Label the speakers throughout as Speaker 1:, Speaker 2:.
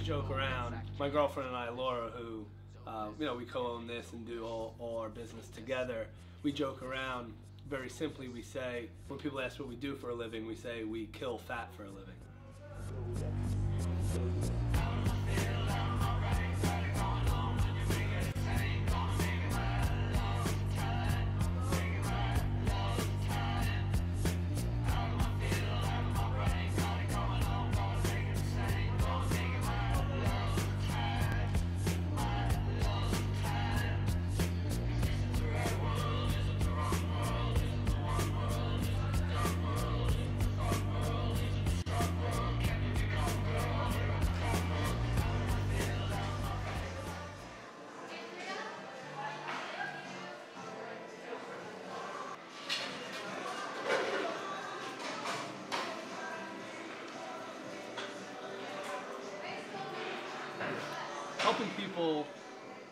Speaker 1: always joke around, my girlfriend and I, Laura, who, you know, we co-own this and do all our business together, we joke around, very simply we say, when people ask what we do for a living, we say we kill fat for a living. Helping people,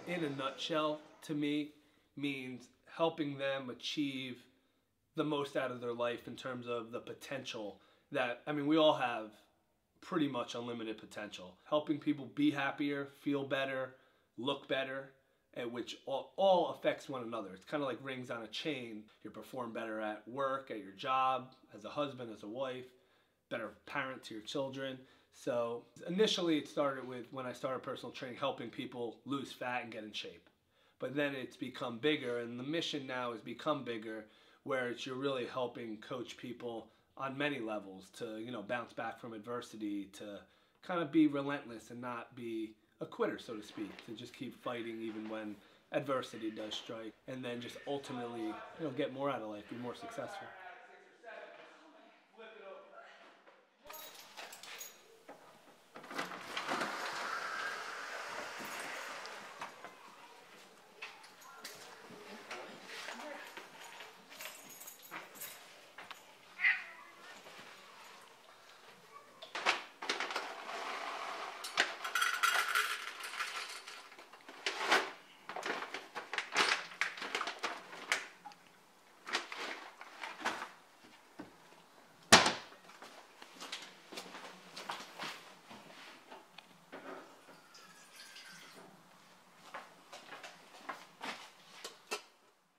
Speaker 1: in a nutshell, to me, means helping them achieve the most out of their life in terms of the potential that, I mean, we all have pretty much unlimited potential. Helping people be happier, feel better, look better, which all affects one another. It's kind of like rings on a chain. You perform better at work, at your job, as a husband, as a wife, better parent to your children. So initially it started with, when I started personal training, helping people lose fat and get in shape. But then it's become bigger, and the mission now has become bigger, where you're really helping coach people on many levels to, you know, bounce back from adversity, to kind of be relentless and not be a quitter, so to speak, to just keep fighting even when adversity does strike, and then just ultimately, you know, get more out of life, be more successful.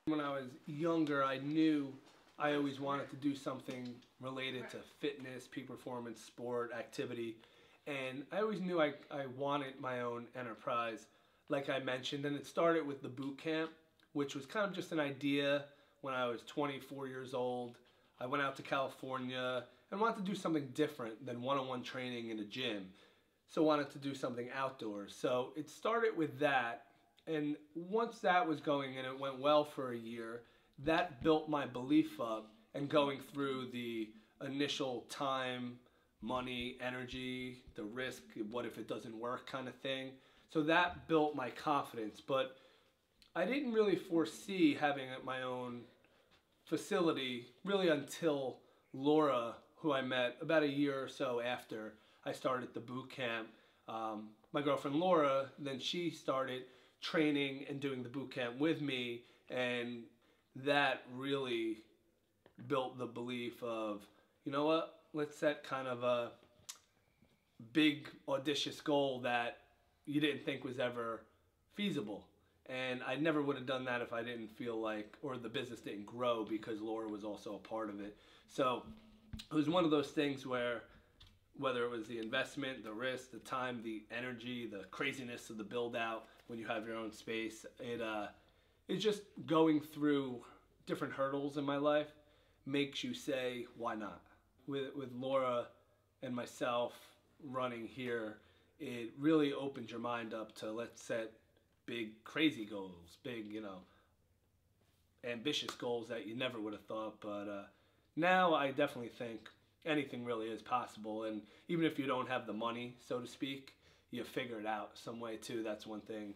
Speaker 1: When I was younger, I knew I always wanted to do something related to fitness, peak performance, sport, activity, and I always knew I wanted my own enterprise, like I mentioned, and it started with the boot camp, which was kind of just an idea when I was 24 years old. I went out to California and wanted to do something different than one-on-one training in a gym, so wanted to do something outdoors. So it started with that. And once that was going and it went well for a year, that built my belief up, and going through the initial time, money, energy, the risk, what if it doesn't work kind of thing. So that built my confidence. But I didn't really foresee having my own facility really until Laura, who I met about a year or so after I started the boot camp. My girlfriend Laura, then she started training and doing the boot camp with me, and that really built the belief of, you know what, let's set kind of a big audacious goal that you didn't think was ever feasible. And I never would have done that if I didn't feel like, or the business didn't grow because Laura was also a part of it. So it was one of those things where, whether it was the investment, the risk, the time, the energy, the craziness of the build out when you have your own space, it's just going through different hurdles in my life makes you say, why not? With Laura and myself running here, it really opens your mind up to, let's set big, crazy goals, big, you know, ambitious goals that you never would have thought. But now I definitely think anything really is possible, and even if you don't have the money, so to speak, you figure it out some way too. That's one thing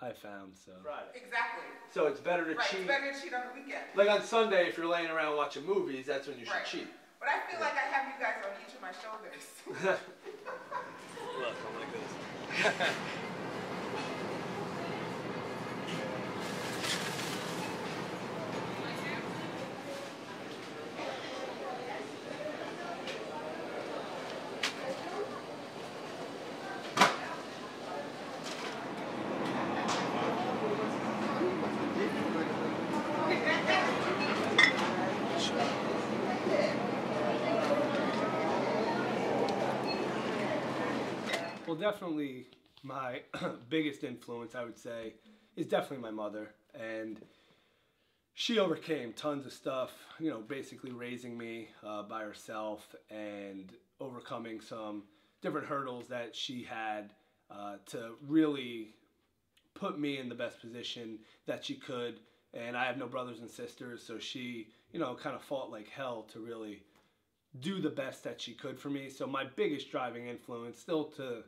Speaker 1: I found. So Friday. Exactly. So it's better to cheat. It's better to cheat on the weekend. Like on Sunday, if you're laying around watching movies, that's when you should cheat.
Speaker 2: But I feel like I have you guys on each of my shoulders.
Speaker 1: Look, I'm like this. Well, definitely my biggest influence, I would say, is definitely my mother. And she overcame tons of stuff, basically raising me by herself and overcoming some different hurdles that she had to really put me in the best position that she could. And I have no brothers and sisters, so she, kind of fought like hell to really do the best that she could for me. So my biggest driving influence, still to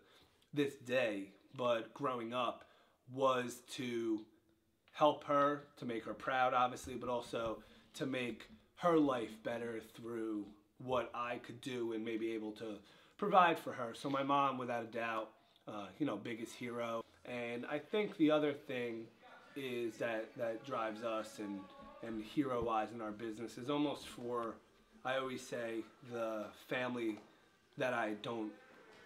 Speaker 1: this day, but growing up, was to help her, to make her proud, obviously, but also to make her life better through what I could do and maybe able to provide for her. So my mom, without a doubt, biggest hero. And I think the other thing is that drives us and hero-wise in our business is almost for, I always say, the family that I don't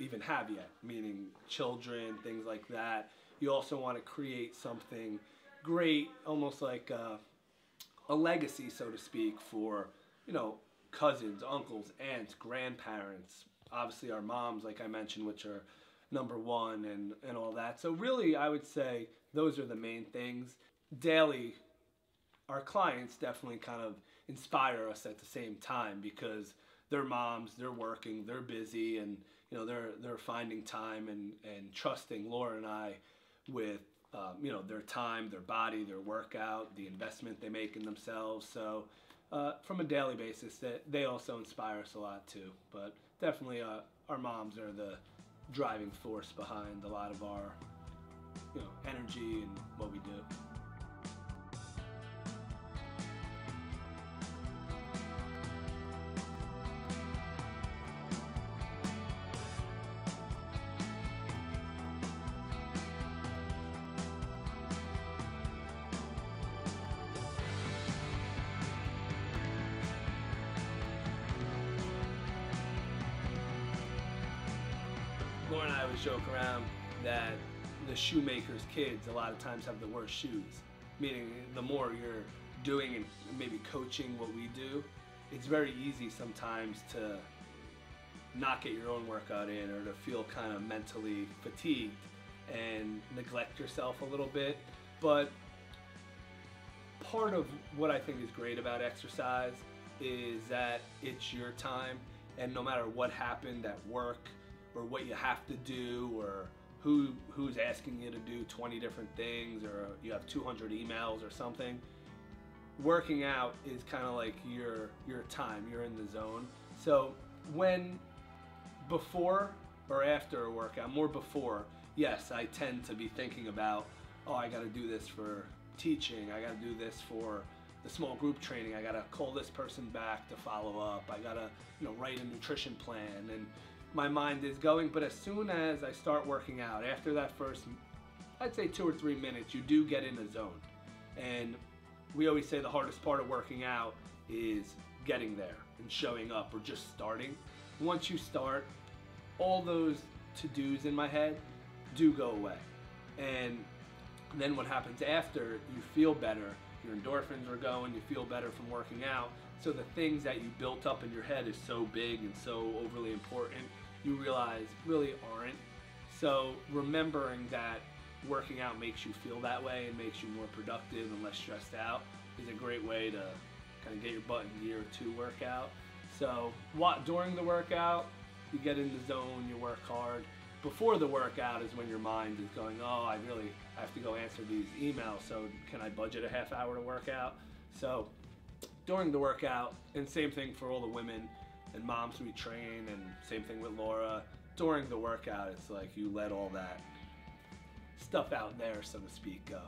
Speaker 1: even have yet, meaning children, things like that. You also want to create something great, almost like a legacy, so to speak, for, cousins, uncles, aunts, grandparents, obviously our moms, like I mentioned, which are number one and all that. So really, I would say those are the main things. Daily, our clients definitely kind of inspire us at the same time because they're moms, they're working, they're busy, and they're finding time and trusting Laura and I with their time, their body, their workout, the investment they make in themselves. So from a daily basis, they also inspire us a lot too. But definitely our moms are the driving force behind a lot of our energy and what we do. Laura and I always joke around that the shoemaker's kids a lot of times have the worst shoes, meaning the more you're doing and maybe coaching what we do, it's very easy sometimes to not get your own workout in or to feel kind of mentally fatigued and neglect yourself a little bit. But part of what I think is great about exercise is that it's your time, and no matter what happened at work or what you have to do or who's asking you to do 20 different things or you have 200 emails or something, working out is kind of like your time. You're in the zone. So when before or after a workout, more before, yes, I tend to be thinking about, oh, I got to do this for teaching, I got to do this for the small group training, I got to call this person back to follow up, I got to write a nutrition plan, and my mind is going. But as soon as I start working out, after that first, I'd say 2 or 3 minutes, you do get in a zone. And we always say the hardest part of working out is getting there and showing up or just starting. Once you start, all those to-dos in my head do go away. And then what happens after, you feel better, your endorphins are going, you feel better from working out. So the things that you built up in your head is so big and so overly important, you realize really aren't. So remembering that working out makes you feel that way and makes you more productive and less stressed out is a great way to kind of get your butt in gear to work out. So during the workout, you get in the zone, you work hard. Before the workout is when your mind is going, oh, I have to go answer these emails, so can I budget a half hour to work out? So during the workout, and same thing for all the women and moms we train, and same thing with Laura, during the workout, it's like you let all that stuff out there, so to speak, go.